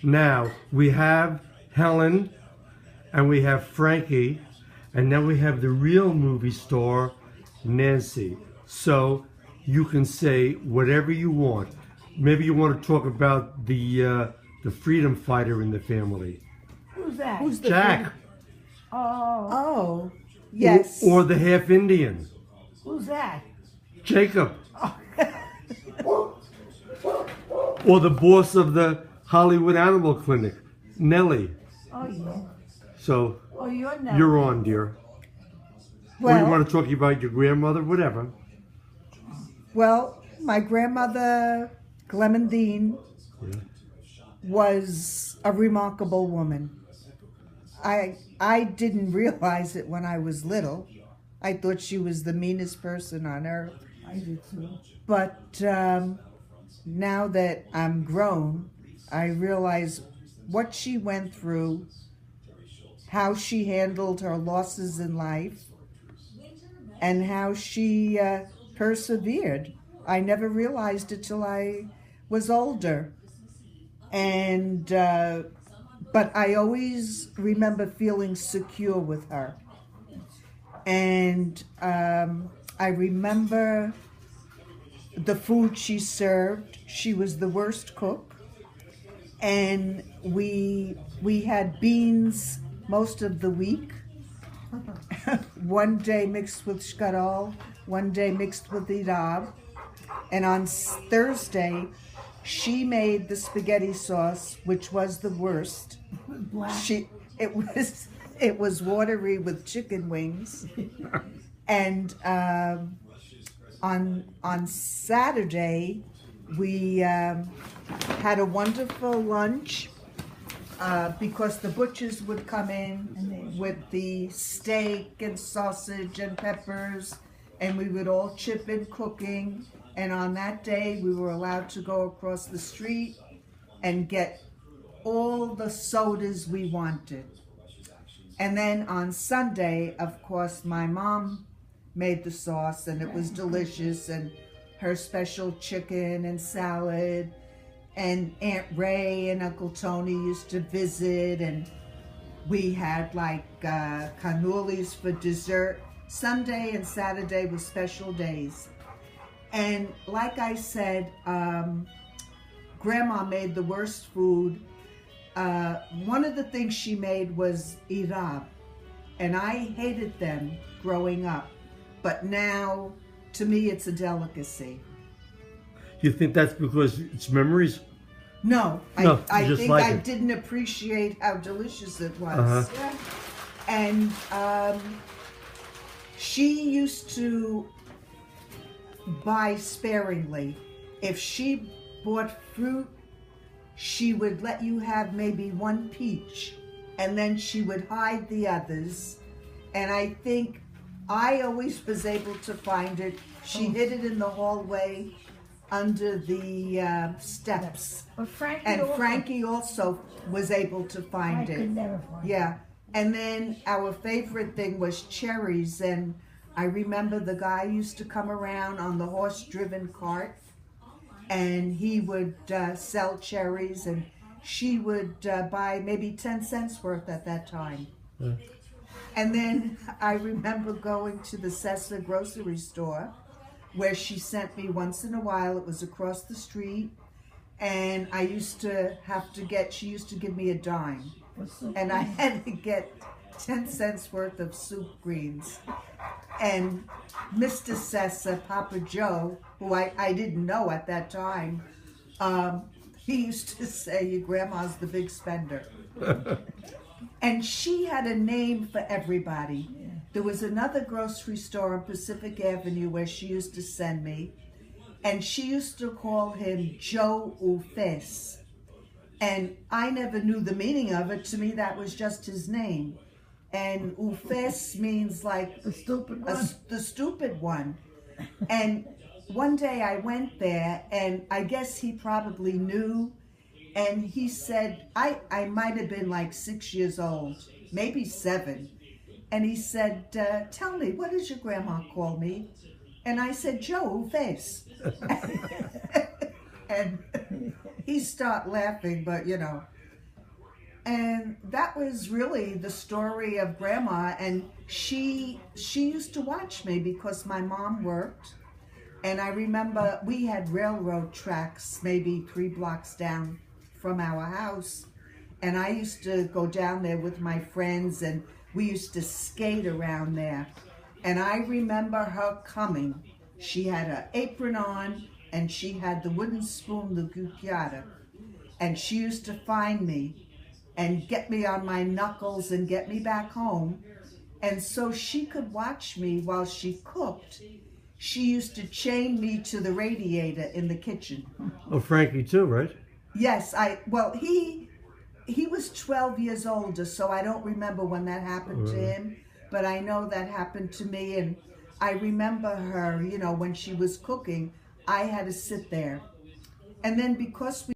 Now, we have Helen and we have Frankie, and then we have the real movie star, Nancy. So you can say whatever you want. Maybe you want to talk about the freedom fighter in the family, Who's that? Who's the Jack, Oh, Oh, yes. or the half Indian, who's that? Jacob, or the boss of the Hollywood Animal Clinic, Nellie. Oh, yeah. So Oh, you're not. you're on, dear. Or you want to talk about your grandmother, whatever. Well, my grandmother, Clementine, Yeah. was a remarkable woman. I didn't realize it when I was little. I thought she was the meanest person on earth. I do too. But now that I'm grown, I realize what she went through, how she handled her losses in life, and how she persevered. I never realized it till I was older. And but I always remember feeling secure with her. And I remember the food she served. She was the worst cook. And we had beans most of the week. One day mixed with shkadal, one day mixed with idab. And on Thursday, she made the spaghetti sauce, which was the worst. Black. It was watery with chicken wings. And on Saturday, we had a wonderful lunch because the butchers would come in with the steak and sausage and peppers, and we would all chip in cooking. And on that day, we were allowed to go across the street and get all the sodas we wanted. And then on Sunday, of course, my mom made the sauce, and it was delicious, and her special chicken and salad. And Aunt Ray and Uncle Tony used to visit, and we had like cannolis for dessert. Sunday and Saturday were special days. And like I said, Grandma made the worst food. One of the things she made was irab, and I hated them growing up. But now, to me, it's a delicacy. You think that's because it's memories? No, No, I you just think like I it. didn't appreciate how delicious it was. Uh-huh. And she used to buy sparingly. If she bought fruit, she would let you have maybe one peach, and then she would hide the others. And I think I always was able to find it. She hid it in the hallway under the steps. But Frankie And also- Frankie also was able to I find could it. never find it. Yeah. And then our favorite thing was cherries. And I remember the guy used to come around on the horse-driven cart, and he would sell cherries, and she would buy maybe 10 cents worth at that time. Yeah. And then I remember going to the Sessa grocery store, where she sent me once in a while. It was across the street, and I used to have to get, she used to give me a dime, and I had to get 10 cents worth of soup greens. And Mr. Sessa, Papa Joe, who I didn't know at that time, he used to say, your grandma's the big spender. And she had a name for everybody. There was another grocery store on Pacific Avenue where she used to send me, and she used to call him Joe Ufes. And I never knew the meaning of it. To me, that was just his name. And Ufes means like The stupid one. the stupid one. And one day I went there, and I guess he probably knew. And he said, I might have been like 6 years old, maybe 7. And he said, tell me, what does your grandma call me? And I said, Joe Face. And he started laughing, but you know, And that was really the story of Grandma. And she used to watch me because my mom worked. And I remember we had railroad tracks maybe 3 blocks down from our house. And I used to go down there with my friends, and we used to skate around there. And I remember her coming. She had her apron on, and she had the wooden spoon, the cucchiata. And she used to find me and get me on my knuckles and get me back home. And so she could watch me while she cooked. She used to chain me to the radiator in the kitchen. Oh, Frankie too, right? Yes, he was 12 years older, so I don't remember when that happened to him, but I know that happened to me. And I remember her, you know, when she was cooking, I had to sit there. And then because we